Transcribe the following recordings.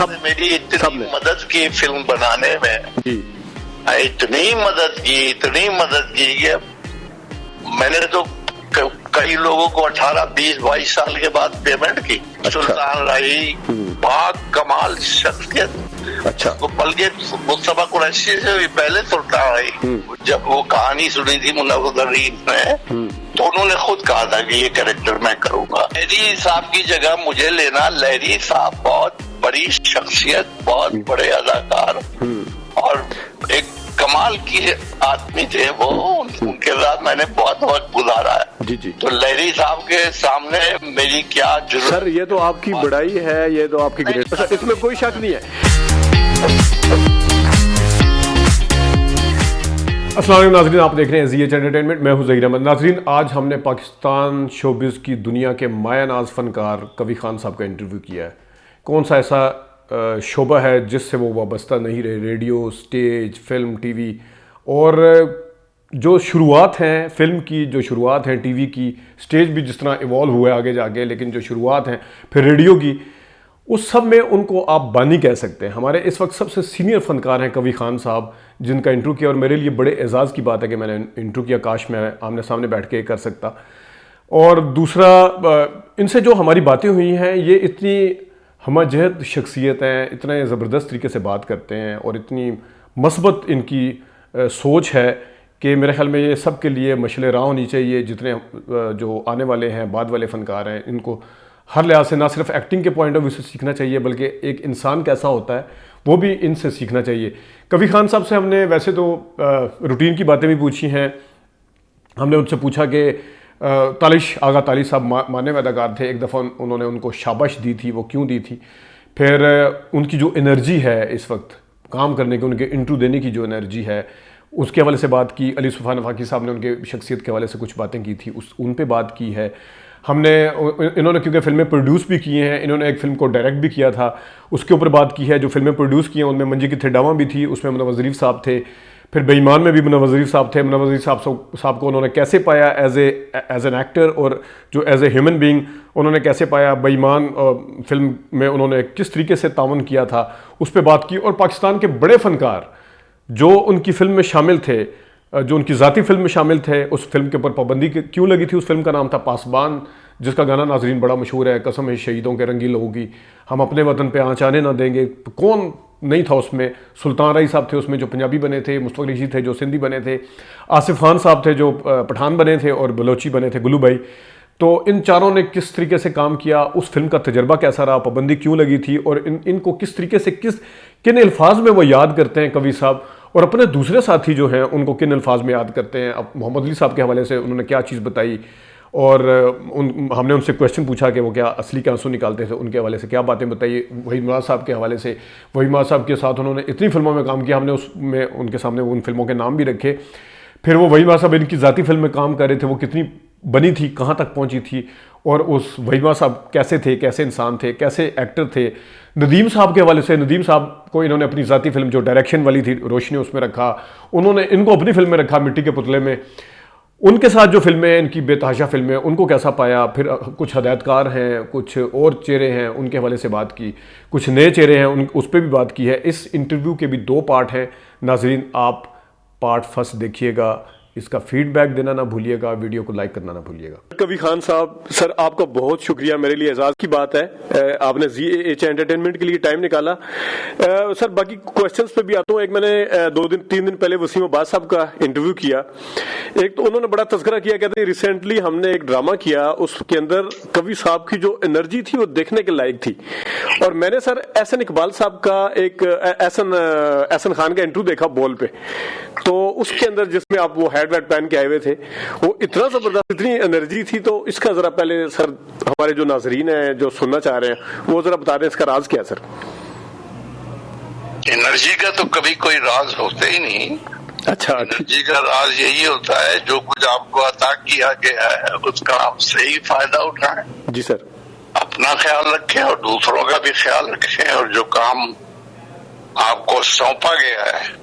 لوگوں نے میری اتنی مدد کی فلم بنانے میں، اتنی مدد کی کہ میں نے تو کئی لوگوں کو 18-20-22 سال کے بعد پیمنٹ کی. سلطان راہی بہت کمال شخصیت، بلکہ مصطفیٰ قریشی سے بھی پہلے سلطان راہی جب وہ کہانی سنی تھی منورین نے تو انہوں نے خود کہا تھا کہ یہ کریکٹر میں کروں گا. لہری صاحب کی جگہ مجھے لینا، لہری صاحب بہت بڑی شخصیت، بہت بڑے اداکار اور ایک کمال کی آدمی تھے وہ، ان کے ساتھ میں نے بہت وقت گزارا ہے. تو لہری صاحب کے سامنے میری کیا ضرورت. سر یہ تو آپ کی بڑائی ہے، یہ تو آپ کی گریٹ، اس میں کوئی شک نہیں ہے. السلام علیکم ناظرین، آپ دیکھ رہے ہیں ZH انٹرٹینمنٹ، میں ہوں ظہیر احمد. ناظرین آج ہم نے پاکستان شوبز کی دنیا کے مایہ ناز فنکار کوی خان صاحب کا انٹرویو کیا ہے. کون سا ایسا شعبہ ہے جس سے وہ وابستہ نہیں رہے، radio, stage, film, T V, اور جو شروعات ہیں فلم کی، جو شروعات ہیں ٹی وی کی، سٹیج بھی جس طرح ایوالو ہوا ہے آگے جا کے، لیکن جو شروعات ہیں پھر ریڈیو کی، اس سب میں ان کو آپ بانی کہہ سکتے ہیں. ہمارے اس وقت سب سے سینئر فنکار ہیں کوی خان صاحب، جن کا انٹرویو کیا، اور میرے لیے بڑے اعزاز کی بات ہے کہ میں نے انٹرویو کیا، کاش میں آمنے سامنے بیٹھ کے کر سکتا. اور دوسرا ان سے جو ہماری باتیں ہوئی ہیں، یہ اتنی ہمہ جہت شخصیت ہیں، اتنے زبردست طریقے سے بات کرتے ہیں اور اتنی مثبت ان کی سوچ ہے کہ میرے خیال میں یہ سب کے لیے مشعل راہ ہونی چاہیے. جتنے جو آنے والے ہیں، بعد والے فنکار ہیں، ان کو ہر لحاظ سے نہ صرف ایکٹنگ کے پوائنٹ آف ویو سے سیکھنا چاہیے بلکہ ایک انسان کیسا ہوتا ہے وہ بھی ان سے سیکھنا چاہیے. کوی خان صاحب سے ہم نے ویسے تو روٹین کی باتیں بھی پوچھی ہیں. ہم نے ان سے پوچھا کہ تالش آغا تالی صاحب ماننے ہوئے اداکار تھے، ایک دفعہ انہوں نے ان کو شاباش دی تھی، وہ کیوں دی تھی؟ پھر ان کی جو انرجی ہے اس وقت کام کرنے کی، ان کے انٹرویو دینے کی جو انرجی ہے، اس کے حوالے سے بات کی. علی صفوان نفاقی صاحب نے ان کے شخصیت کے حوالے سے کچھ باتیں کی تھی، ان پہ بات کی ہے. ہم نے انہوں نے کیونکہ فلمیں پروڈیوس بھی کی ہیں، انہوں نے ایک فلم کو ڈائریکٹ بھی کیا تھا، اس کے اوپر بات کی ہے. جو فلمیں پروڈیوس کی ہیں ان میں منجی کی تھیڈاواں بھی تھی، اس میں منور ظریف صاحب تھے. پھر بے ایمان میں بھی منور ظریف صاحب تھے. منور ظریف صاحب کو انہوں نے کیسے پایا ایز این ایکٹر، اور جو ایز اے ہیومن بینگ انہوں نے کیسے پایا. بے ایمان فلم میں انہوں نے کس طریقے سے تعاون کیا تھا، اس پہ بات کی. اور پاکستان کے بڑے فنکار جو ان کی فلم میں شامل تھے، جو ان کی ذاتی فلم میں شامل تھے، اس فلم کے اوپر پابندی کیوں لگی تھی؟ اس فلم کا نام تھا پاسبان، جس کا گانا ناظرین بڑا مشہور ہے، قسم ہے شہیدوں کے رنگی لہو کی، ہم اپنے وطن پہ آنچ آنے نہ دیں گے. کون نہیں تھا اس میں؟ سلطان راہی صاحب تھے اس میں جو پنجابی بنے تھے، مصطفیٰ قریشی تھے جو سندھی بنے تھے، آصف خان صاحب تھے جو پٹھان بنے تھے، اور بلوچی بنے تھے گلو بھائی. تو ان چاروں نے کس طریقے سے کام کیا، اس فلم کا تجربہ کیسا رہا، پابندی کیوں لگی تھی، اور ان کو کس طریقے سے کن الفاظ میں وہ یاد کرتے ہیں کوی صاحب، اور اپنے دوسرے ساتھی جو ہیں ان کو کن الفاظ میں یاد کرتے ہیں. اب محمد علی صاحب کے حوالے سے انہوں نے کیا چیز بتائی، اور ہم نے ان سے کویشچن پوچھا کہ وہ کیا اصلی کے آنسو نکالتے تھے، ان کے حوالے سے کیا باتیں بتائی. وحید مراد صاحب کے حوالے سے، وحید مراد صاحب کے ساتھ انہوں نے اتنی فلموں میں کام کیا، ہم نے اس میں ان کے سامنے ان فلموں کے نام بھی رکھے. پھر وہ وحید مراد صاحب ان کی ذاتی فلم میں کام کر رہے تھے، وہ کتنی بنی تھی، کہاں تک پہنچی تھی، اور اس وحید مراد صاحب کیسے تھے، کیسے انسان تھے، کیسے ایکٹر تھے. ندیم صاحب کے حوالے سے، ندیم صاحب کو انہوں نے اپنی ذاتی فلم جو ڈائریکشن والی تھی روشنی، اس میں رکھا. انہوں نے ان کو اپنی فلم میں رکھا مٹی کے پتلے میں. ان کے ساتھ جو فلمیں ان کی بے تحاشا فلمیں، ان کو کیسا پایا. پھر کچھ ہدایتکار ہیں، کچھ اور چہرے ہیں، ان کے حوالے سے بات کی. کچھ نئے چہرے ہیں، اس پہ بھی بات کی ہے. اس انٹرویو کے بھی 2 پارٹ ہیں. ناظرین آپ پارٹ فرسٹ دیکھیے گا، اس کا فیڈ بیک دینا نہ بھولیے گا، ویڈیو کو لائک کرنا نہ بھولیے گا. کوی خان صاحب سر، آپ کا بہت شکریہ، میرے لیے اعزاز کی بات ہے آپ نے ZH انٹرٹینمنٹ کے لیے ٹائم نکالا. سر باقی کویسچنز پہ بھی آتا ہوں. ایک میں نے 2-3 دن پہلے وسیم عباس صاحب کا انٹرویو کیا. ایک تو انہوں نے بڑا تذکرہ کیا، کہتے ہیں ریسنٹلی ہم نے ایک ڈرامہ کیا، اس کے اندر کوی صاحب کی جو انرجی تھی وہ دیکھنے کے لائق تھی. اور میں نے سر احسن اقبال صاحب کا ایک احسن خان کا انٹرویو دیکھا بول پہ، تو اس کے اندر جس میں آپ وہ ہیڈ ویڈ پہن کے آئے ہوئے تھے، وہ اتنا زبردست، اتنی انرجی تھی. تو اس کا ذرا پہلے سر ہمارے جو ناظرین ہیں جو سننا چاہ رہے ہیں وہ ذرا بتا دیں اس کا راز کیا سر؟ انرجی کا تو کبھی کوئی راز ہوتا ہی نہیں. اچھا، انرجی کا راز یہی ہوتا ہے جو کچھ آپ کو عطا کیا گیا ہے اس کا آپ صحیح فائدہ اٹھائیں. جی سر. اپنا خیال رکھیں اور دوسروں کا بھی خیال رکھیں، اور جو کام آپ کو سونپا گیا ہے،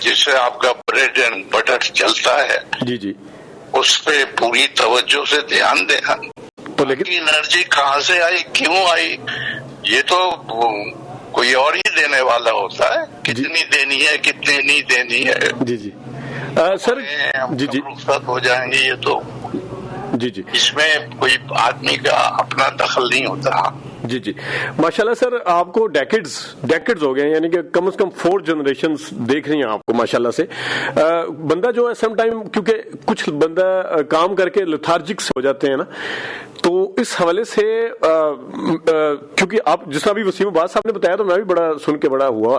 جس سے آپ کا بریڈ اینڈ بٹر چلتا ہے، جی اس پہ پوری توجہ سے دھیان دینا. تو لیکن انرجی کہاں سے آئی، کیوں آئی، یہ تو کوئی اور ہی دینے والا ہوتا ہے, کتنی دینی ہے کتنی نہیں دینی ہے. جی جی سر, جی جی رخصت ہو جائیں گے یہ تو, جی جی اس میں کوئی آدمی کا اپنا دخل نہیں ہوتا. جی جی ماشاءاللہ سر, آپ کو ڈیکڈز ہو گئے, یعنی کہ کم از کم 4 جنریشنز دیکھ رہی ہیں آپ کو ماشاءاللہ سے. بندہ جو ہے سم ٹائم, کیونکہ کچھ بندہ کام کر کے لیتھارجک سے ہو جاتے ہیں نا, تو اس حوالے سے کیونکہ آپ جس طرح بھی وسیم عباس صاحب نے بتایا تو میں بھی بڑا سن کے بڑا ہوا,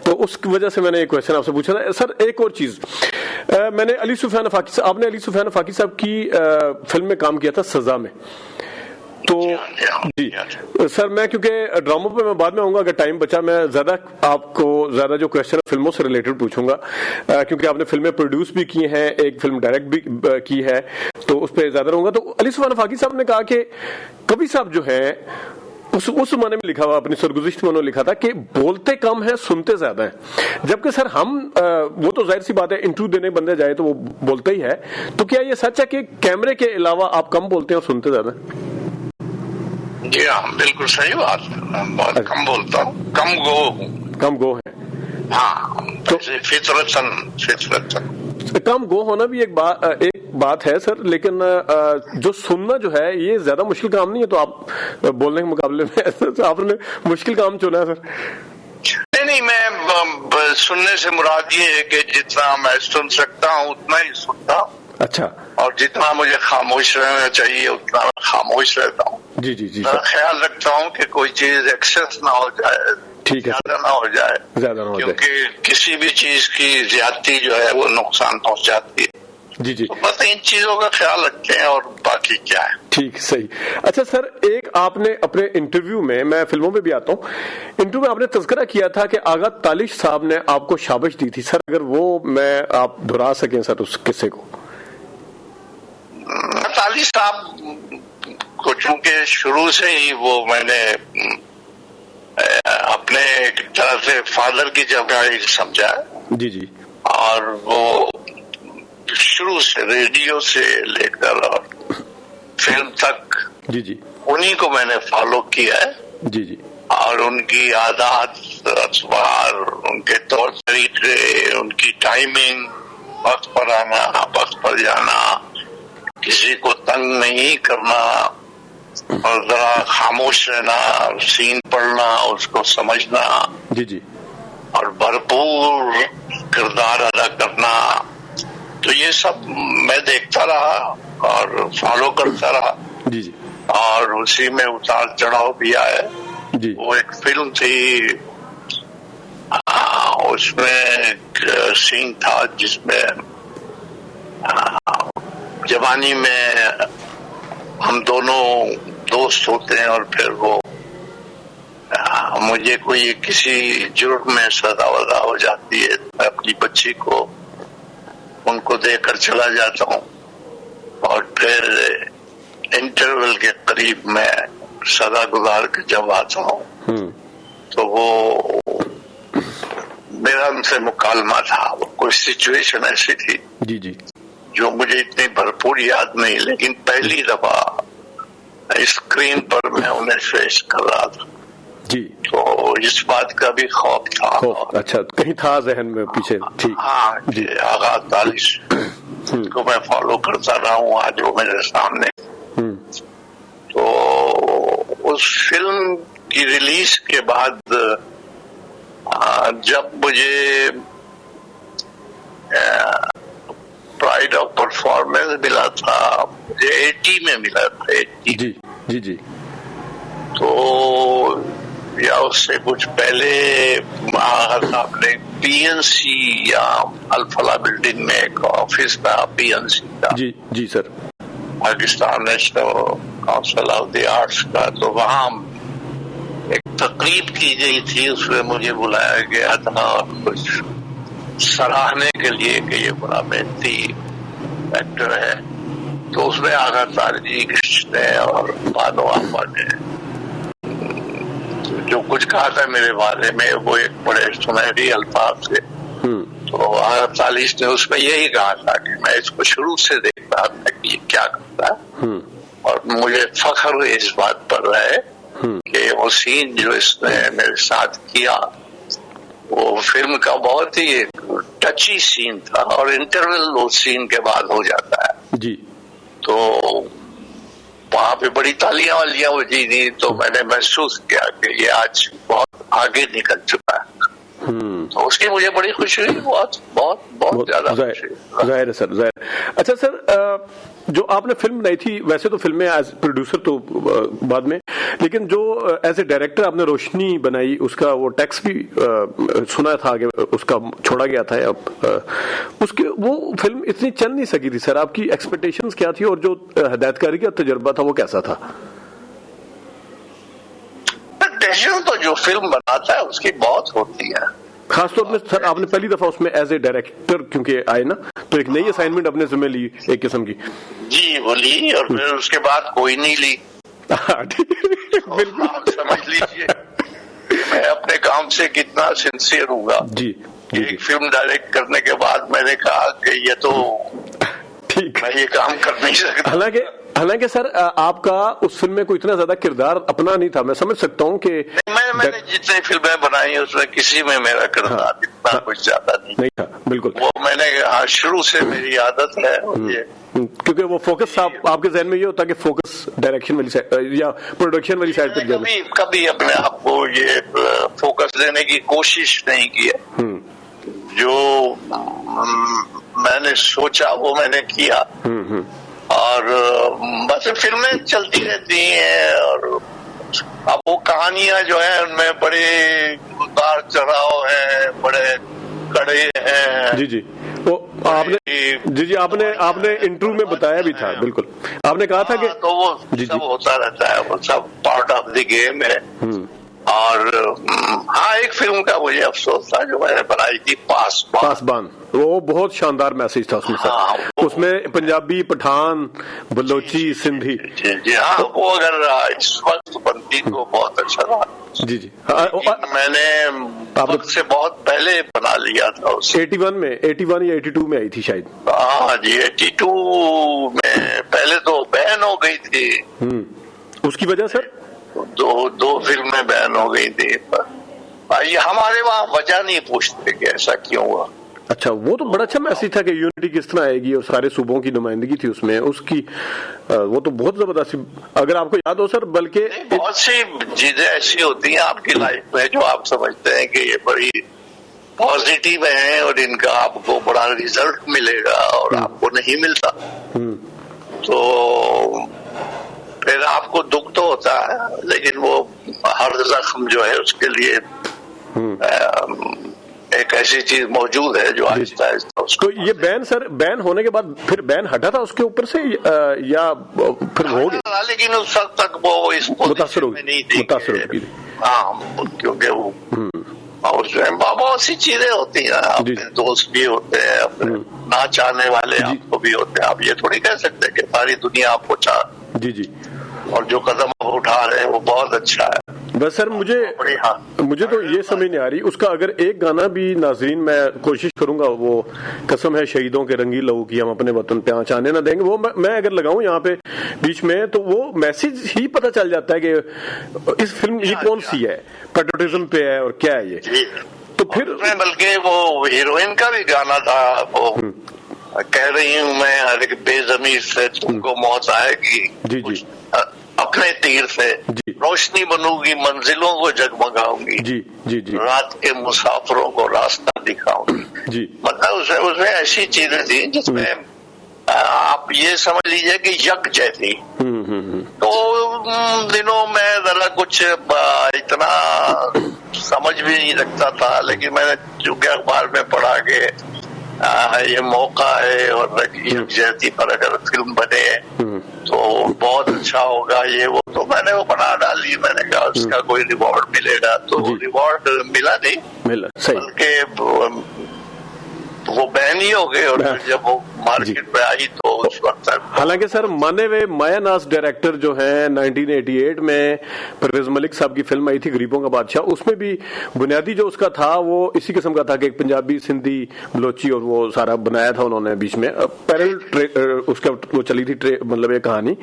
تو اس کی وجہ سے میں نے ایک کویشچن آپ سے پوچھا تھا. سر ایک اور چیز, میں نے علی سفیان افاقی صاحب, آپ نے علی سفیان افاقی صاحب کی فلم میں کام کیا تھا سزا میں, تو جی سر میں کیونکہ ڈراموں پہ میں بعد میں آؤں گا, اگر ٹائم بچا میں زیادہ آپ کو زیادہ جو کویشچن فلموں سے ریلیٹڈ پوچھوں گا, کیونکہ آپ نے فلمیں پروڈیوس بھی کی ہیں, ایک فلم ڈائریکٹ بھی کی ہے, تو اس پہ زیادہ رہوں گا. تو علی سفیان افاقی صاحب نے کہا کہ کبھی صاحب جو ہے اس زمانے میں لکھا ہوا, اپنی سرگزشت میں انہوں نے لکھا تھا کہ بولتے کم ہیں سنتے زیادہ ہیں, جبکہ سر ہم وہ تو ظاہر سی بات ہے انٹرویو دینے بندے جائے تو وہ بولتا ہی ہے, تو کیا یہ سچ ہے کہ کیمرے کے علاوہ آپ کم بولتے ہیں اور سنتے زیادہ ہیں؟ جی ہاں بالکل صحیح بات, بہت کم بولتا ہوں, کم گو ہے. ہاں فطرتاً کم گو ہونا بھی ایک بات ہے سر, لیکن جو سننا جو ہے یہ زیادہ مشکل کام نہیں ہے, تو آپ بولنے کے مقابلے میں آپ نے مشکل کام چنا ہے سر. نہیں, میں سننے سے مراد یہ ہے کہ جتنا میں سن سکتا ہوں اتنا ہی سنتا ہوں. اچھا. اور جتنا مجھے خاموش رہنا چاہیے اتنا میں خاموش رہتا ہوں. جی جی جی خیال رکھتا ہوں کہ کوئی چیز ایکسس نہ ہو جائے, ٹھیک ہے, زیادہ نہ ہو جائے, کیونکہ کسی بھی چیز کی زیادتی جو ہے وہ نقصان پہنچاتی ہے. جی جی بس ان چیزوں کا خیال رکھتے ہیں اور باقی کیا ہے. ٹھیک, صحیح. اچھا سر, ایک آپ نے اپنے انٹرویو میں فلموں میں بھی آتا ہوں, انٹرویو میں آپ نے تذکرہ کیا تھا کہ آغا تالش صاحب نے آپ کو شابش دی تھی. سر اگر وہ آپ دہرا سکیں سر اس قصے کو. تالش صاحب کو چونکہ شروع سے ہی وہ میں نے اپنے ایک طرح سے فادر کی جگہ سمجھا. جی جی. اور وہ شروع سے ریڈیو سے لے کر اور فلم تک جی جی انہی کو میں نے فالو کیا ہے. جی جی. اور ان کی عادات, اخبار, ان کے طور طریقے, ان کی ٹائمنگ, وقت پر آنا, وقت پر جانا, کسی کو تنگ نہیں کرنا, اور ذرا خاموش رہنا, سین پڑھنا, اس کو سمجھنا. جی جی. اور بھرپور کردار ادا کرنا, تو یہ سب میں دیکھتا رہا اور فالو کرتا رہا. جی جی. اور اسی میں اتار چڑھاؤ بھی آئے. جی. وہ ایک فلم تھی, اس میں ایک سین تھا جس میں جوانی میں ہم دونوں دوست ہوتے ہیں اور پھر وہ مجھے کوئی کسی جرم میں سزا وزا ہو جاتی ہے, میں اپنی بچی کو ان کو دے کر چلا جاتا ہوں, اور پھر انٹرول کے قریب میں سزا گزار کے جب آتا ہوں تو وہ میرا ان سے مکالمہ تھا. وہ کوئی سچویشن ایسی تھی جی جی جو مجھے اتنی بھرپور یاد نہیں, لیکن پہلی دفعہ اسکرین پر میں انہیں فیس کر رہا تھا. جی. تو اس بات کا بھی خوف تھا. اچھا, کہیں تھا ذہن میں پیچھے. ٹھیک. ہاں جی. آغا تالش کو میں فالو کرتا رہا ہوں, آج وہ میرے سامنے. تو اس فلم کی ریلیز کے بعد جب مجھے پرائڈ آف پرفارمنس ملا تھا, مجھے 80 میں ملا تھا. 80. جی جی جی. تو یا اس سے کچھ پہلے صاحب نے پی این سی یا الفلاح بلڈنگ میں ایک آفس تھا, پی این سی کا. Ji ji sir. Pakistan national council of the arts کا. تو وہاں ایک تقریب کی گئی تھی, اس میں مجھے بلایا گیا تھا کچھ سراہنے کے لیے کہ یہ بڑا محنتی ایکٹر ہے. تو اس میں آغا تالش نے اور بانو آپا نے جو کچھ کہا تھا میرے بارے میں, وہ ایک بڑے سنہری الفاظ سے. تو آغا تالش نے اس میں یہی کہا تھا کہ میں اس کو شروع سے دیکھ رہا تھا کہ یہ کیا کرتا ہے, اور مجھے فخر اس بات پر ہے کہ وہ سین جو اس نے میرے ساتھ کیا وہ فلم کا بہت ہی ٹچی سین تھا، اور انٹرول اس سین کے بعد ہو جاتا ہے جی، تو وہاں پہ بڑی تالیاں والیاں بجی تھی، تو میں نے محسوس کیا کہ یہ آج بہت آگے نکل چکا ہے، تو اس کی مجھے بڑی خوشی ہوئی، بہت بہت بہت زیادہ خوشی ہوئی۔ ظاہر ہے سر، ظاہر۔ اچھا سر، جو آپ نے فلم بنائی تھی، ویسے تو فلمیں ایز پروڈیوسر تو بعد میں، لیکن جو ایز اے ڈائریکٹر آپ نے روشنی بنائی، اس کا وہ ٹیکس بھی سنا تھا کہ اس کا چھوڑا گیا تھا، اس کے وہ فلم اتنی چل نہیں سکی تھی سر، آپ کی ایکسپیکٹیشنز کیا تھی، اور جو ہدایت کاری کا تجربہ تھا وہ کیسا تھا؟ ٹینشن تو جو فلم بناتا ہے اس کی بہت ہوتی ہے، خاص طور پہ سر آپ نے پہلی دفعہ اس میں ایز اے ڈائریکٹر کیونکہ آئے نا، تو ایک نئی اسائنمنٹ اپنے ذمہ لی ایک قسم کی۔ جی وہ لی، اور پھر اس کے بعد کوئی نہیں لی، بالکل آپ سمجھ لیجیے میں اپنے کام سے کتنا سنسیئر ہوں گا۔ جی، ایک فلم ڈائریکٹ کرنے کے بعد میں نے کہا کہ یہ تو ٹھیک، میں یہ کام کر نہیں سکتا۔ حالانکہ سر آپ کا اس فلم میں کوئی اتنا زیادہ کردار اپنا نہیں تھا، میں سمجھ سکتا ہوں کہ میں نے جتنی فلمیں بنائی اس میں کسی میں میرا کردار اتنا کچھ زیادہ نہیں تھا، بالکل، وہ میں نے شروع سے میری عادت ہے، کیونکہ وہ فوکس آپ کے ذہن میں یہ ہوتا ہے کہ فوکس ڈائریکشن والی سائڈ یا پروڈکشن والی سائڈ پہ جانا۔ کبھی اپنے آپ کو یہ فوکس دینے کی کوشش نہیں کی ہے، جو میں نے سوچا وہ میں نے کیا، اور بس فلمیں چلتی رہتی ہیں، اور اب وہ کہانیاں جو ہیں ان میں بڑے اتار چڑھاؤ ہیں، بڑے کڑے ہیں۔ جی جی، وہ آپ نے آپ نے انٹرویو میں بتایا بھی تھا، بالکل آپ نے کہا تھا کہ تو وہ سب ہوتا رہتا ہے، وہ سب پارٹ آف دی گیم ہے۔ اور ہاں ایک فلم کا مجھے افسوس تھا جو میں نے بنائی تھی، پاسبان، وہ بہت شاندار میسج تھا اس میں سر، اس میں پنجابی، پٹھان، بلوچی، سندھی۔ جی ہاں، وہ اگر اس وقت بنتی تو بہت اچھا تھا۔ جی جی، میں نے وقت سے بہت پہلے بنا لیا تھا، 81 یا 82 میں آئی تھی شاید۔ ہاں جی، 82 میں پہلے تو بین ہو گئی تھی، اس کی وجہ سر دو فلمیں بین ہو گئی تھی، ہمارے وہاں وجہ نہیں پوچھتے کہ ایسا کیوں ہوا۔ اچھا، وہ تو بڑا اچھا میسج تھا کہ یونٹی کس طرح آئے گی، اور سارے صوبوں کی نمائندگی تھی اس میں، اس کی وہ تو بہت زبردست، اگر آپ کو یاد ہو سر، بلکہ بہت سی چیزیں ایسی ہوتی ہیں آپ کی لائف میں جو آپ سمجھتے ہیں کہ یہ بڑی پازیٹیو ہیں اور ان کا آپ کو بڑا ریزلٹ ملے گا، اور آپ کو نہیں ملتا، تو پھر آپ کو دکھ تو ہوتا ہے، لیکن وہ ہر زخم جو ہے اس کے لیے ایک ایسی چیز موجود ہے جو آہستہ آہستہ اس کو۔ تو یہ بین سر، بین ہونے کے بعد پھر بین ہٹا تھا اس کے اوپر سے یا پھر ہو گیا؟ لیکن اس وقت تک وہ اس پوزیشن میں نہیں تھی، ہاں، کیونکہ وہ اور جو ہے بہت سی چیزیں ہوتی ہیں، اپنے دوست بھی ہوتے ہیں، اپنے نہ چاہنے والے آپ کو بھی ہوتے ہیں، آپ یہ تھوڑی کہہ سکتے کہ ساری دنیا آپ کو چاہ، جی جی، اور جو قدم آپ اٹھا رہے ہیں وہ بہت اچھا ہے۔ بس سر مجھے تو یہ سمجھ نہیں آ رہی، اس کا اگر ایک گانا بھی ناظرین، میں کوشش کروں گا، وہ قسم ہے شہیدوں کے رنگی لہو کی ہم اپنے وطن پہ آنچ آنے نہ دیں گے، وہ میں اگر لگاؤں یہاں پہ بیچ میں، تو وہ میسج ہی پتہ چل جاتا ہے کہ اس فلم یہ کون سی ہے، پیٹریوٹزم پہ ہے اور کیا ہے یہ۔ تو پھر بلکہ وہ ہیروئن کا بھی گانا تھا، وہ کہہ رہی ہوں میں ہر ایک بے ضمیر سے تم کو موت آئے گی، جی جی، اپنے تیر سے روشنی بنوں گی، منزلوں کو جگمگاؤں گی، جی جی جی، رات کے مسافروں کو راستہ دکھاؤں گی، جی، مطلب اس میں ایسی چیزیں تھیں جس میں آپ یہ سمجھ لیجئے کہ یک جیسی۔ تو دنوں میں ذرا کچھ اتنا سمجھ بھی نہیں رکھتا تھا، لیکن میں نے چونکہ اخبار میں پڑھا کہ یہ موقع ہے اور یکجہتی پر اگر فلم بنے تو بہت اچھا ہوگا، یہ وہ، تو میں نے وہ بنا ڈالی، میں نے کہا اس کا کوئی ریوارڈ ملے گا، تو ریوارڈ ملا نہیں، بلکہ وہ بین ہی ہو گئے اور جب وہ مارکیٹ میں آئی تو اس وقت حالانکہ سر مانے ہوئے مایا ناز ڈائریکٹر جو ہیں 1988 میں پرویز ملک صاحب کی فلم آئی تھی غریبوں کا بادشاہ، اس میں بھی بنیادی جو اس کا تھا وہ اسی قسم کا تھا کہ ایک پنجابی سندھی بلوچی اور وہ سارا بنایا تھا انہوں نے بیچ میں پیرل اس کا وہ چلی تھی مطلب یہ کہانی،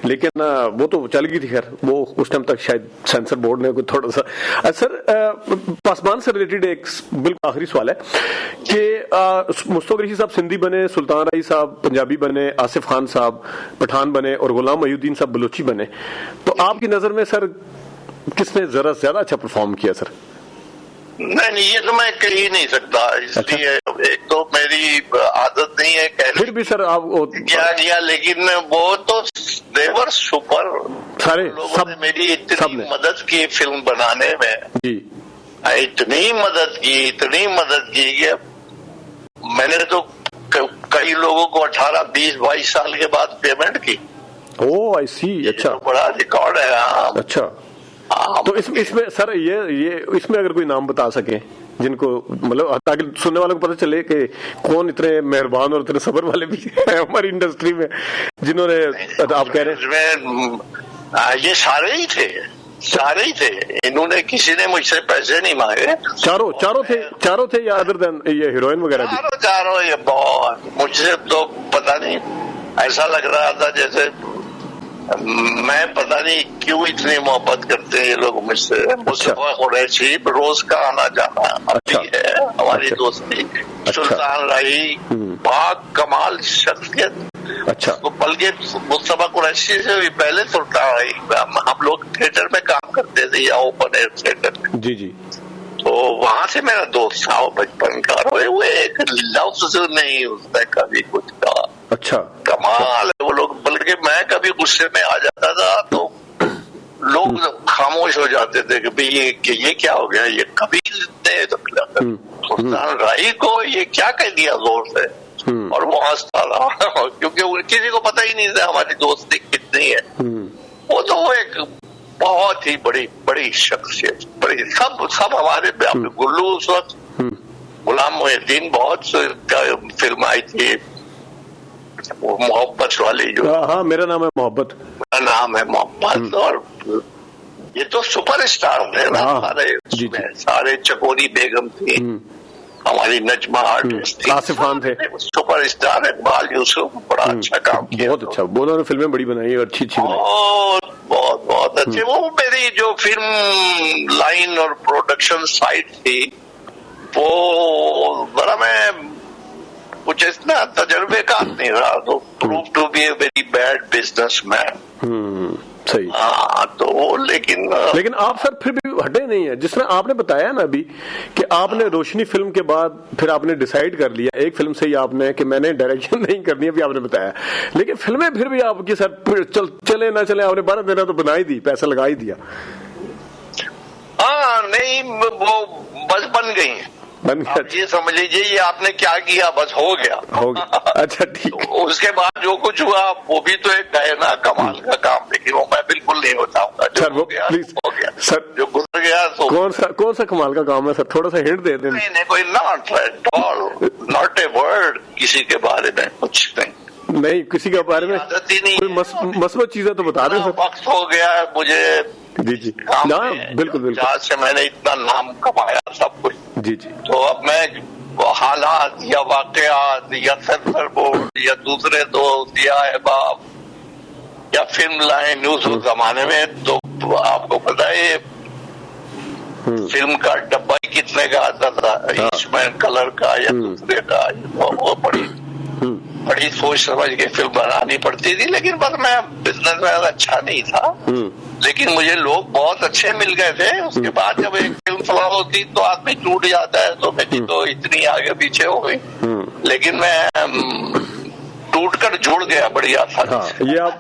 لیکن وہ تو چل گئی تھی، خیر وہ اس ٹائم تک شاید سینسر بورڈ نے کوئی تھوڑا سا. سر پاسبان سے ریلیٹڈ ایک بالکل آخری سوال ہے کہ مشتاق ریشی صاحب سندھی بنے، سلطان رائی صاحب پنجابی بنے، آصف خان صاحب پٹھان بنے اور غلام محی الدین صاحب بلوچی بنے، تو آپ کی نظر میں سر کس نے ذرا زیادہ اچھا پرفارم کیا سر؟ نہیں یہ تو میں کہہ ہی نہیں سکتا، اس لیے ایک تو میری عادت نہیں ہے پھر بھی سر آپ کیا لیکن وہ تو دیور سپر سارے لوگوں نے میری اتنی مدد کی فلم بنانے میں، جی اتنی مدد کی کہ میں نے تو کئی لوگوں کو 18 20 22 سال کے بعد پیمنٹ کی. او آئی سی، اچھا بڑا ریکارڈ ہے. اچھا تو اس میں سر یہ اس میں اگر کوئی نام بتا سکیں جن کو مطلب تاکہ سننے والوں کو پتہ چلے کہ کون اتنے مہربان اور اتنے صبر والے بھی ہیں ہماری انڈسٹری میں جنہوں نے آپ کہہ رہے ہیں یہ سارے ہی تھے، انہوں نے کسی نے مجھ سے پیسے نہیں مانگے. چاروں تھے یا ادر دین یہ ہیروئن وغیرہ بھی؟ چاروں یہ بہت مجھ سے تو پتہ نہیں، ایسا لگ رہا تھا جیسے میں پتہ نہیں کیوں اتنی محبت کرتے ہیں یہ لوگ مجھ سے. مصطفیٰ قریشی روز کا آنا جانا ابھی ہے ہماری دوستی. سلطان رائی پاک کمال شخصیت، اچھا بلکہ مصطفیٰ قریشی سے بھی پہلے سلطان رائی ہم لوگ تھیٹر میں کام کرتے تھے یا اوپن ایئر تھیٹر میں. جی تو وہاں سے میرا دوست تھا بچپن کا، روئے ہوئے ایک لفظ نہیں اس نے کبھی کچھ کہا. اچھا کمال ہے وہ لوگ، بلکہ میں کبھی غصے میں آ جاتا تھا تو لوگ خاموش ہو جاتے تھے کہ بھئی یہ کیا ہو گیا، یہ کبھی نے سلطان رائی کو یہ کیا کہہ دیا زور سے، اور وہ ہنستا رہا کیونکہ کسی کو پتہ ہی نہیں تھا ہماری دوستی کتنی ہے. وہ تو وہ ایک بہت ہی بڑی شخصیت، سب ہمارے گلو اس وقت غلام محی الدین بہت فلم آئی تھی وہ محبت والی جو، ہاں میرا نام ہے محبت، میرا نام ہے محبت، اور یہ تو سپر اسٹار تھے نا سارے. چکوری بیگم تھی ہماری نجمہ آرٹسٹ تھی، آصف خان تھے سپر اسٹار. اقبال یوسف بڑا اچھا کام کیا، بہت اچھا، انہوں نے فلمیں بڑی بنائی اور اچھی بہت اچھے. وہ میری جو فلم لائن اور پروڈکشن سائٹ تھی وہ ذرا میں کچھ اتنا تجربے کار نہیں رہا، تو prove to be a very bad businessman. صحیح. تو لیکن آپ سر پھر بھی ہٹے نہیں ہیں، جس طرح آپ نے بتایا نا ابھی کہ آپ نے روشنی فلم کے بعد پھر آپ نے ڈیسائیڈ کر لیا ایک فلم سے ہی آپ نے کہ میں نے ڈائریکشن نہیں کرنی، ابھی آپ نے بتایا، لیکن فلمیں پھر بھی آپ کی سر چلے نہ چلے آپ نے 12 دینا تو بنا ہی دی، پیسہ لگا ہی دیا. ہاں نہیں وہ بس بن گئی ہیں. آپ یہ سمجھ لیجیے یہ آپ نے کیا کیا بس ہو گیا. اچھا ٹھیک. اس کے بعد جو کچھ ہوا وہ بھی تو ایک ہے نا کمال کا کام، لیکن وہ میں بالکل نہیں بتاؤں گا. سر وہ پلیز سر جو گزر گیا تو کون سا کمال کا کام ہے سر، تھوڑا سا ہنٹ دے دیں. نہیں کوئی ناٹ اے ورڈ کسی کے بارے میں کچھ نہیں کسی کے بارے میں کوئی مثبت چیزیں تو بتا دیں سر. وقت ہو گیا ہے مجھے. جی بالکل جہاز سے میں نے اتنا نام کمایا سب کچھ. جی تو اب میں حالات یا واقعات یا سینسر بورڈ یا دوسرے دوست یا احباب یا فلم لائن اس زمانے میں تو آپ کو پتا ہے فلم کا ڈبہ کتنے کا آتا تھا، انسٹرومنٹ کلر کا یا دوسرے کا، وہ بڑی سوچ سمجھ کے فلم بنانی پڑتی تھی. لیکن بس میں بزنس میں اچھا نہیں تھا، لیکن مجھے لوگ بہت اچھے مل گئے تھے. اس کے بعد جب ایک فلم فلاح ہوتی تو آدمی ٹوٹ جاتا ہے، تو میری تو اتنی آگے پیچھے ہو گئی، لیکن میں ٹوٹ کر جڑ گیا بڑی آسانی سے. یہ آپ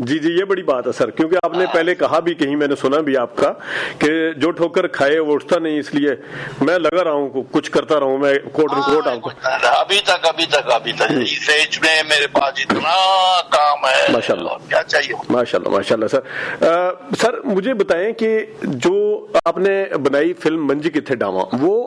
جی یہ بڑی بات ہے سر، کیونکہ آپ نے پہلے کہا بھی کہیں میں نے سنا بھی آپ کا کہ جو ٹھوکر کھائے وہ اٹھتا نہیں، اس لیے میں لگا رہا ہوں کچھ کرتا رہا ہوں میں کوٹ ان کوٹ. آپ کو ابھی تک اس ایج میں میرے پاس اتنا کام ہے، ماشاء اللہ کیا چاہیے. ماشاء اللہ. سر مجھے بتائیں کہ جو آپ نے بنائی فلم منجی کتھے ڈاواں وہ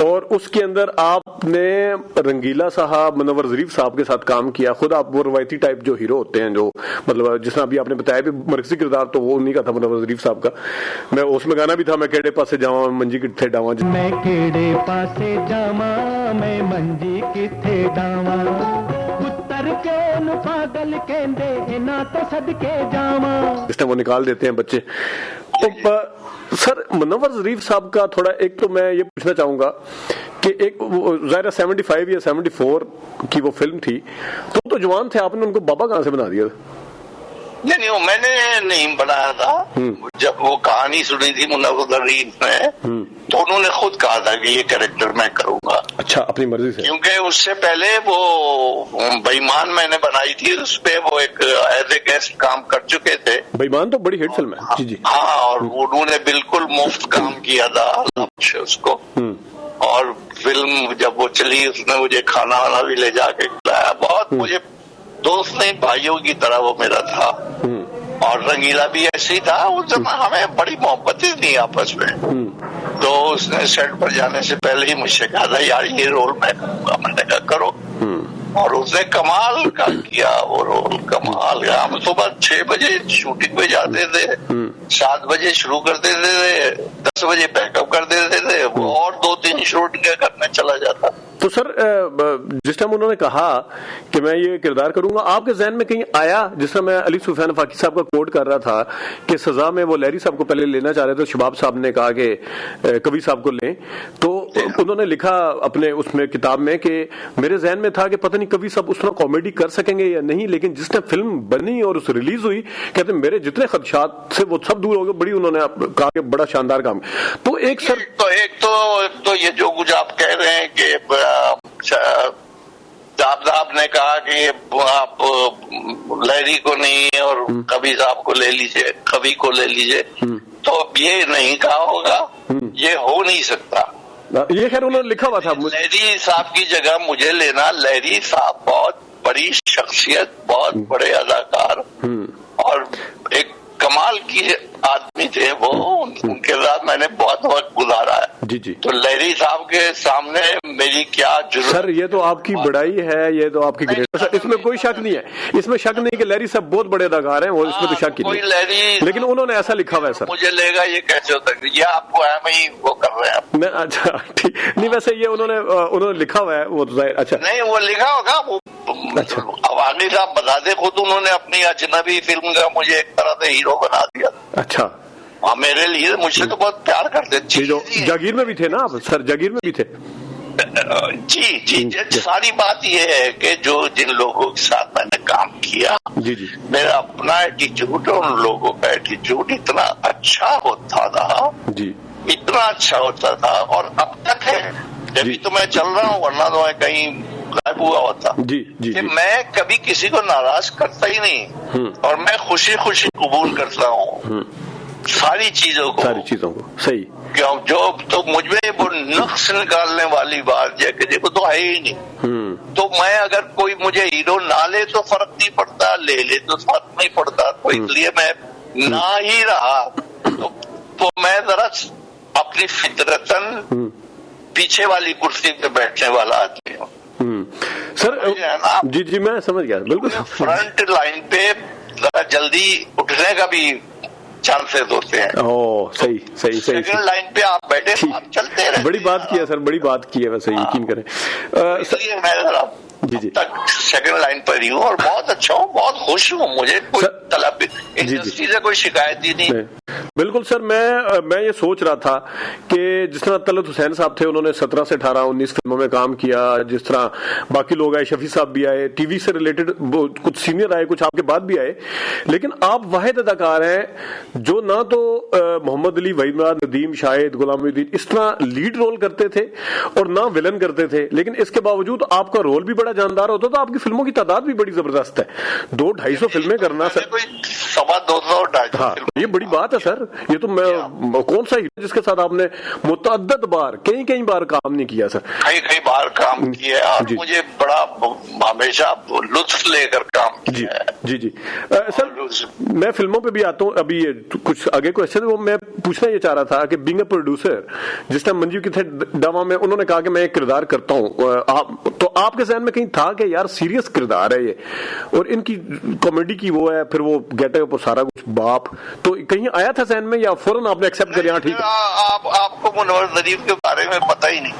اور اس کے اندر آپ نے رنگیلا صاحب منور ظریف صاحب کے ساتھ کام کیا. خود آپ وہ روایتی ٹائپ جو ہیرو ہوتے ہیں جو مطلب جس طرح ابھی آپ نے بتایا بھی مرکزی کردار تو وہ انہی کا تھا منور ظریف صاحب کا. میں اس میں گانا بھی تھا میں کیڑے پاسے جاواں منجی کتھے ڈاواں, میں کیڑے پاسے جاواں میں منجی کتھے ڈاواں پتر کیوں نو پاگل کہندے انہاں تو صدکے جاواں. اس ٹائم وہ نکال دیتے ہیں بچے. تو سر منور ظریف صاحب کا تھوڑا ایک تو میں یہ پوچھنا چاہوں گا کہ ایک ظاہر 75 یا 74 کی وہ فلم تھی تو جوان تھے, آپ نے ان کو بابا کہاں سے بنا دیا؟ نہیں میں نے نہیں بنایا تھا. جب وہ کہانی سنی تھی منور ظریف نے تو انہوں نے خود کہا تھا کہ یہ کریکٹر میں کروں گا. اچھا, اپنی مرضی سے؟ کیونکہ اس سے پہلے وہ بے ایمان میں نے بنائی تھی, اس پہ وہ ایک ایز اے گیسٹ کام کر چکے تھے. بے ایمان تو بڑی ہٹ فلم ہے. جی جی ہاں, اور انہوں نے بالکل مفت کام کیا تھا اس کو. اور فلم جب وہ چلی اس نے مجھے کھانا وانا بھی لے جا کے کھلایا. بہت مجھے دوست نہیں بھائیوں کی طرح وہ میرا تھا. اور رنگیلا بھی ایسے ہی تھا. اس میں ہمیں بڑی محبتیں تھیں آپس میں. تو اس نے سیٹ پر جانے سے پہلے ہی مجھ سے کہا تھا یار یہ رول میں کروں گا. میں نے کہا کرو. اور اس نے کمال کا کیا وہ رول, کمال کا. ہم صبح 6 بجے شوٹنگ پہ جاتے تھے, 7 بجے شروع کر دیتے تھے, 10 بجے پیک اپ کر دیتے تھے. وہ اور 2-3 شوٹنگ کرنے چلا جاتا. تو سر جس ٹائم انہوں نے کہا کہ میں یہ کردار کروں گا, آپ کے ذہن میں کہیں آیا, جس طرح میں علی سفیان فاقی صاحب کا کوٹ کر رہا تھا کہ سزا میں وہ لہری صاحب کو پہلے لینا چاہ رہے تھے, شباب صاحب نے کہا کہ کبھی صاحب کو لیں, تو انہوں نے لکھا اپنے اس میں کتاب میں کہ میرے ذہن میں تھا کہ پتہ نہیں کبھی صاحب اس طرح کامیڈی کر سکیں گے یا نہیں, لیکن جس نے فلم بنی اور اس ریلیز ہوئی کہتے میرے جتنے خدشات سے وہ سب دور ہو گئے. بڑی انہوں نے کہا کہ بڑا شاندار کام. تو ایک سر ایک تو یہ جو کچھ آپ کہہ رہے ہیں کہ صاحب نے کہا کہ آپ لہری کو نہیں اور کبھی صاحب کو لے لیجئے, کبھی کو لے لیجئے, تو یہ نہیں کہا ہوگا, یہ ہو نہیں سکتا. یہ خیر انہوں نے لکھا ہوا تھا. لہری صاحب کی جگہ مجھے لینا, لہری صاحب بہت بڑی شخصیت, بہت بڑے اداکار اور ایک کمال کی آدمی تھے وہ. ان کے ساتھ میں نے بہت وقت گزارا ہے. جی جی. تو لہری صاحب کے سامنے میری کیا جرات. سر یہ تو آپ کی بڑائی ہے, یہ تو آپ کی گریٹ, اس میں کوئی شک نہیں ہے, اس میں شک نہیں کہ لہری صاحب بہت بڑے اداکار ہیں, وہ اس میں تو شک ہی نہیں, لیکن انہوں نے ایسا لکھا ہوا ہے. سر مجھے لے گا یہ کیسے ہوتا ہے, یہ آپ کو ایم ہی وہ کر رہے ہیں. اچھا ٹھیک نہیں, ویسے یہ انہوں نے لکھا ہوا ہے وہ تو ظاہر. اچھا نہیں وہ لکھا ہوگا وہ. عوانی صاحب بتا دے خود, انہوں نے اپنی اجنبی فلم کا مجھے ایک طرح سے ہیرو بنا دیا. اچھا میرے لیے مجھ سے تو بہت پیار کرتے. جاگیر میں بھی تھے نا آپ سر, جاگیر میں بھی تھے. جی جی. ساری بات یہ ہے کہ جو جن لوگوں کے ساتھ میں نے کام کیا, جی جی, میرا اپنا ایٹیچیوڈ اور ان لوگوں کا ایٹیچیوڈ اتنا اچھا ہوتا تھا, جی اتنا اچھا ہوتا تھا, اور اب تک ہے. جبھی تو میں چل رہا ہوں, ورنہ تو میں کہیں غائب ہوا ہوتا. جی جی. کہ میں کبھی کسی کو ناراض کرتا ہی نہیں, اور میں خوشی خوشی قبول کرتا ہوں ساری چیزوں کو. صحیح. جو تو مجھ میں وہ نقص نکالنے والی بات ہے کہ دیکھو تو ہے ہی نہیں. تو میں اگر کوئی مجھے ہیرو نہ لے تو فرق نہیں پڑتا, لے تو فرق نہیں پڑتا. تو اس لیے میں نہ ہی رہا تو میں ذرا اپنی فطرتاً پیچھے والی کرسی پہ بیٹھنے والا آدمی ہوں. سر جی جی میں سمجھ گیا بالکل. فرنٹ لائن پہ ذرا جلدی اٹھنے کا بھی چانسز ہوتے ہیں. صحیح. سیکنڈ لائن پہ آپ بیٹھے آپ چلتے رہتے. بڑی بات کی ہے سر, بڑی بات کی ہے, ویسے یقین کریں. میں ذرا تک سیکنڈ لائن پر ہی ہوں اور بہت اچھا ہوں, بہت خوش ہوں. مجھے کوئی طلب انڈسٹری سے کوئی شکایت ہی نہیں. بالکل سر, میں یہ سوچ رہا تھا کہ جس طرح طلعت حسین صاحب تھے, انہوں نے 17 سے 18-19 فلموں میں کام کیا, جس طرح باقی لوگ آئے, شفیع صاحب بھی آئے, ٹی وی سے ریلیٹڈ کچھ سینئر آئے, کچھ آپ کے بعد بھی آئے, لیکن آپ واحد اداکار ہیں جو نہ تو محمد علی, وحید مراد, ندیم, شاہد, غلام الدین اس طرح لیڈ رول کرتے تھے اور نہ ولن کرتے تھے, لیکن اس کے باوجود آپ کا رول بھی بڑا جاندار ہوتا. تو آپ کی فلموں کی تعداد بھی بڑی زبردست ہے, 200-250 فلمیں کرنا سر. 200-250. ہاں یہ بڑی بات ہے سر. یہ تو میں کون سا ہیرو جس کے ساتھ آپ نے متعدد بار کئی بار کام نہیں کیا سر؟ کئی بار کام کیا اور مجھے بڑا ہمیشہ لطف لے کر کام کیا ہے. جی سر میں فلموں پہ بھی آتا ہوں. ابھی کچھ آگے کو ایسے وہ میں پوچھنا یہ چاہ رہا تھا کہ بینگ اے پروڈیوسر جس طرح منجو کی تھے ڈاما میں انہوں نے کہا کہ میں ایک کردار کرتا ہوں, تو آپ کے ذہن میں کہیں تھا کہ یار سیریس کردار ہے یہ اور ان کی کامیڈی کی وہ ہے, پھر وہ گیٹ اپ اور سارا کچھ باپ, تو کہیں آیا تھا ذہن میں یا فوراً آپ نے ایکسپٹ کر؟ ٹھیک ہے. آپ کو منور ظریف کے بارے میں پتہ ہی نہیں.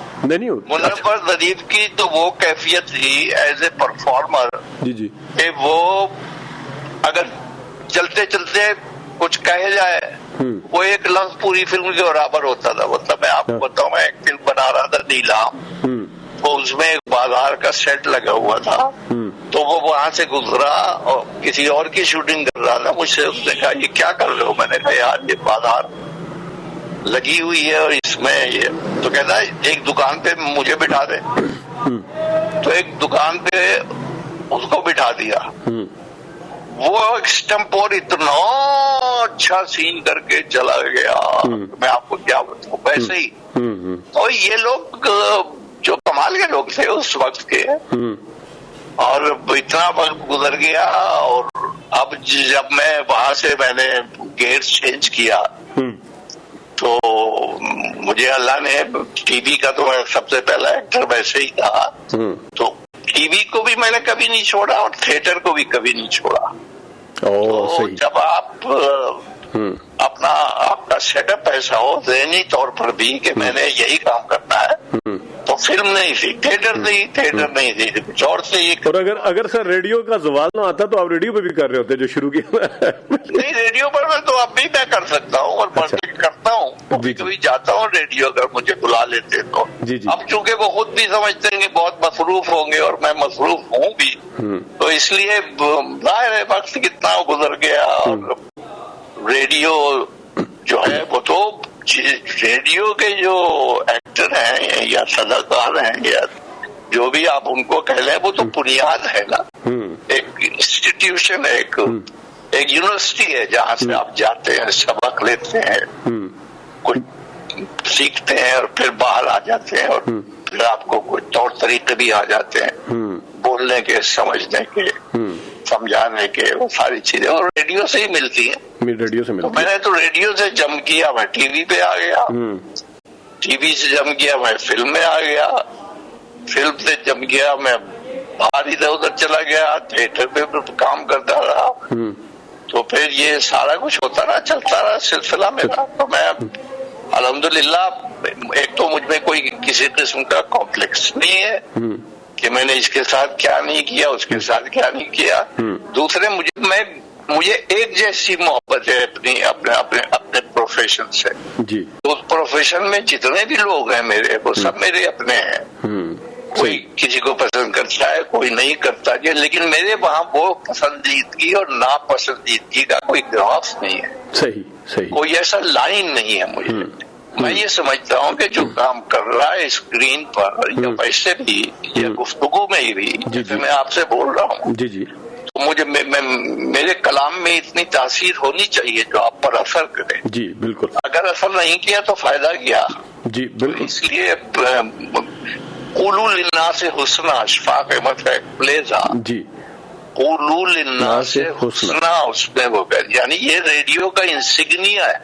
منور ظریف کی تو وہ کیفیت تھی ایز اے پرفارمر جی کہ وہ اگر چلتے چلتے کچھ کہہ جائے وہ ایک لفظ پوری فلم کے برابر ہوتا تھا. مطلب میں آپ کو بتاؤں, میں ایک فلم بنا رہا تھا نیلام, تو اس میں ایک بازار کا سیٹ لگا ہوا تھا, تو وہ وہاں سے گزرا اور کسی اور کی شوٹنگ کر رہا تھا. مجھ سے اس نے کہا یہ کیا کر رہے ہو؟ میں نے کہا یار یہ بازار لگی ہوئی ہے اور اس میں یہ, تو کہتا ہے ایک دکان پہ مجھے بٹھا دے. تو ایک دکان پہ اس کو بٹھا دیا. وہ ایکسٹمپور اتنا اچھا سین کر کے چلا گیا, میں آپ کو کیا بتاؤں. ویسے ہی اور یہ لوگ جو کمال کے لوگ تھے اس وقت کے, اور اتنا وقت گزر گیا. اور اب جب میں وہاں سے میں نے گیئر چینج کیا تو مجھے اللہ نے ٹی وی کا, تو میں سب سے پہلا ایکٹر ویسے ہی تھا, تو ٹی وی کو بھی میں نے کبھی نہیں چھوڑا اور تھیٹر کو بھی کبھی نہیں چھوڑا. تو جب آپ اپنا آپ کا سیٹ اپ ایسا ہو ذہنی طور پر بھی کہ میں نے یہی کام کرنا ہے, تو فلم نہیں تھی, تھیٹر نہیں تھی, کچھ اور سے یہ. اور اگر سر ریڈیو کا زوال نہ آتا تو آپ ریڈیو پہ بھی کر رہے ہوتے جو شروع کیا؟ نہیں, ریڈیو پر میں تو اب بھی میں کر سکتا ہوں اور کرتا ہوں, کبھی جاتا ہوں ریڈیو اگر مجھے بلا لیتے تو. اب چونکہ وہ خود بھی سمجھتے ہیں کہ بہت مصروف ہوں گے اور میں مصروف ہوں بھی, تو اس لیے ظاہر ہے وقت کتنا گزر گیا. اور ریڈیو جو ہے وہ تو ریڈیو کے جو ایکٹر ہیں یا صداکار ہیں یا جو بھی آپ ان کو کہہ لیں, وہ تو بنیاد ہے نا, ایک انسٹیٹیوشن ہے, ایک یونیورسٹی ہے جہاں سے آپ جاتے ہیں, سبق لیتے ہیں, کچھ سیکھتے ہیں اور پھر باہر آ جاتے ہیں, اور پھر آپ کو کچھ طور طریقے بھی آ جاتے ہیں بولنے کے, سمجھنے کے, سمجھانے کے, وہ ساری چیزیں اور ریڈیو سے ہی ملتی ہیں. تو میں نے تو ریڈیو سے جم کیا, میں ٹی وی پہ آ گیا, ٹی وی سے جم کیا میں فلم میں آ گیا, فلم سے جم گیا میں باہر ادھر ادھر چلا گیا, تھیٹر پہ کام کرتا رہا. تو پھر یہ سارا کچھ ہوتا رہا, چلتا رہا سلسلہ میرا. تو میں الحمدللہ, ایک تو مجھ میں کوئی کسی قسم کا کمپلیکس نہیں ہے کہ میں نے اس کے ساتھ کیا نہیں کیا, اس کے ساتھ کیا نہیں کیا. دوسرے مجھے ایک جیسی محبت ہے اپنے پروفیشن سے. تو اس پروفیشن میں جتنے بھی لوگ ہیں میرے, وہ سب میرے اپنے ہیں. کوئی کسی کو پسند کرتا ہے, کوئی نہیں کرتا, لیکن میرے وہاں وہ پسندیدگی اور ناپسندیدگی کا کوئی گراف نہیں ہے. صحیح. کوئی ایسا لائن نہیں ہے مجھے. میں یہ سمجھتا ہوں کہ جو کام کر رہا ہے اسکرین پر یا ویسے بھی یا گفتگو میں ہی بھی, جیسے میں آپ سے بول رہا ہوں, تو مجھے میرے کلام میں اتنی تاثیر ہونی چاہیے جو آپ پر اثر کرے. بالکل. اگر اثر نہیں کیا تو فائدہ کیا. بالکل. اس لیے قولوا للناس حسنا, اشفاق احمد کا ایک پلے تھا, قولوا للناس حسنا, اس میں وہ یعنی یہ ریڈیو کا انسگنیا ہے.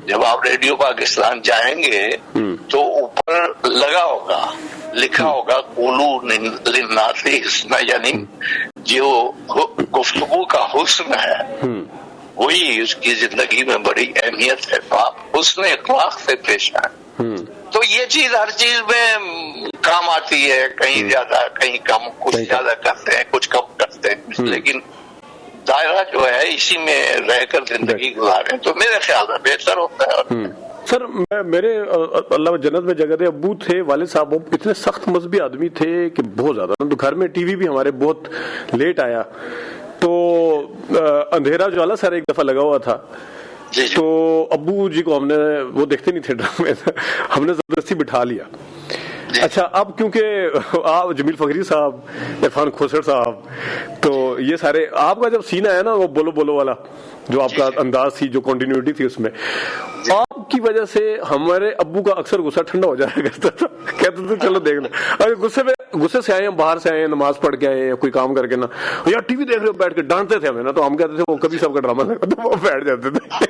جب آپ ریڈیو پاکستان جائیں گے تو اوپر لگا ہوگا, لکھا ہوگا قولوا للناس حسنا, یعنی جو گفتگو کا حسن ہے وہی اس کی زندگی میں بڑی اہمیت ہے. تو آپ حسن اخلاق سے پیش آئیں. تو یہ چیز ہر چیز میں کام آتی ہے, کہیں زیادہ کہیں کم, کچھ زیادہ کرتے ہیں کچھ کم کرتے ہیں, لیکن دائرہ جو ہے اسی میں رہ کر زندگی گزارے تو میرے خیال میں بہتر ہوتا ہے. سر میرے اللہ جنت میں جگہ دے ابو تھے, والد صاحب اتنے سخت مذہبی آدمی تھے کہ بہت زیادہ. تو گھر میں ٹی وی بھی ہمارے بہت لیٹ آیا, تو اندھیرا جو والا سر ایک دفعہ لگا ہوا تھا, تو ابو جی کو ہم نے وہ دیکھتے نہیں تھیٹر میں, ہم نے زبردستی بٹھا لیا. اچھا اب کیونکہ آپ جمیل فخری صاحب، عرفان کھوسر صاحب، تو یہ سارے آپ کا جب سین آیا نا وہ بولو بولو والا جو آپ کا انداز تھی، جو کنٹینیوٹی تھی اس میں، آپ کی وجہ سے ہمارے ابو کا اکثر غصہ ٹھنڈا ہو جایا کرتا تھا، کہتے تھے چلو دیکھ لیں، اگر غصے سے آئے ہیں، باہر سے آئے ہیں، نماز پڑھ کے آئے ہیں یا کوئی کام کر کے نا، یا ٹی وی دیکھ رہے ہو بیٹھ کے، ڈانٹتے تھے ہمیں نا، تو ہم کہتے تھے وہ کبھی صاحب کا ڈرامہ دیکھا، تو وہ بیٹھ جاتے تھے۔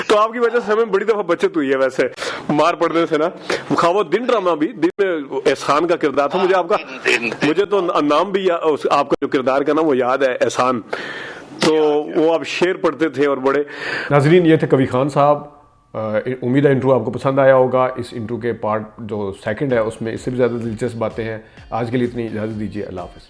تو آپ کی وجہ سے ہمیں بڑی دفعہ بچت ہوئی ہے ویسے مار پڑنے سے نا، خواہ وہ دن ڈرامہ بھی، دن میں احسان کا کردار تھا، مجھے آپ کا، مجھے تو نام بھی آپ کا جو کردار کا نا وہ یاد ہے، احسان، تو وہ آپ شعر پڑھتے تھے اور بڑے۔ ناظرین یہ تھے کوی خان صاحب، امید ہے انٹرو آپ کو پسند آیا ہوگا۔ اس انٹرو کے پارٹ جو سیکنڈ ہے اس میں اس سے بھی زیادہ دلچسپ باتیں ہیں۔ آج کے لیے اتنی اجازت دیجیے، اللہ حافظ۔